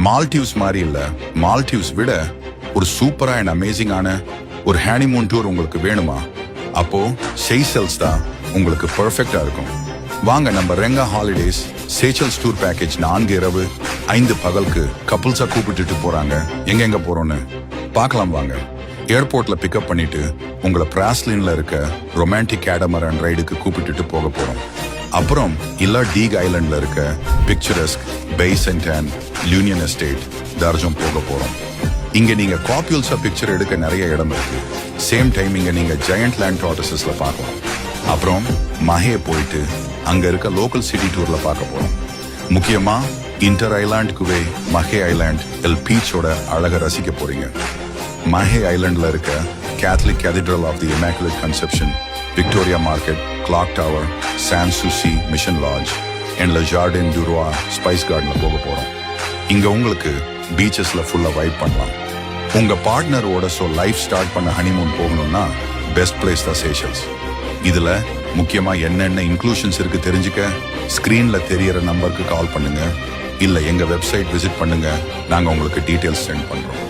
Maldives மாதிரி இல்ல, Maldives விட ஒரு சூப்பரா அண்ட் அமேசிங்கான ஒரு ஹனிமூன் டூர் உங்களுக்கு வேணுமா? அப்போ செய்செல்ஸ் தான் உங்களுக்கு பெர்ஃபெக்டா இருக்கும். வாங்க நம்ம ரெங்கா ஹாலிடேஸ் சேச்சல்ஸ் டூர் பேக்கேஜ் 4 இரவு 5 பகலுக்கு கப்புள்ஸா கூப்பிட்டுட்டு போறாங்க. எங்க போறோம்னு பார்க்கலாம் வாங்க. ஏர்போர்ட்ல பிக்கப் பண்ணிட்டு உங்களை பிராஸ்லின்ல இருக்க ரொமான்டிக் கேடமரன் ரைடுக்கு கூப்பிட்டுட்டு போக போறோம். அப்புறம் இல்ல டீக் ஐலண்ட்ல இருக்க பிக்சரஸ்க் பேசன்ட் அண்ட் யூனியன் எஸ்டேட் தர்ஜம் போக போறோம். இங்க நீங்க காப்யூல்ஸா பிக்சர் எடுக்க நிறைய இடம் இருக்கு. சேம் டைம் இங்க நீங்க ஜெயண்ட் லேண்ட் டார்டசஸ்ல பார்க்கலாம். அப்புறம் மஹே போயிட்டு அங்க இருக்க லோக்கல் சிட்டி டூர்ல பார்க்க போறோம். முக்கியமா Inter Island Quay Mahe island பீச்சோட அழக ரசிக்க போறீங்க. மஹே ஐலாண்ட்ல இருக்க Catholic cathedral of the Immaculate Conception, Victoria Market, clock tower, Sans Souci mission lodge and le Jardin du Roi spice கார்டன்ல போக போறோம். இங்க உங்களுக்கு பீச்சஸ்ல ஃபுல்லா வைப் பண்ணலாம். உங்க பார்ட்னரோட லைஃப் ஸ்டார்ட் பண்ண ஹனிமூன் போகணும்னா பெஸ்ட் பிளேஸ் தான் சேஷல்ஸ். இதுல முக்கியமா என்னென்ன இன்க்ளூஷன்ஸ் இருக்கு தெரிஞ்சுக்க ஸ்கிரீன்ல தெரியற நம்பருக்கு கால் பண்ணுங்க, இல்ல எங்க வெப்சைட் விசிட் பண்ணுங்க. நாங்க உங்களுக்கு டீடைல்ஸ் சென்ட் பண்றோம்.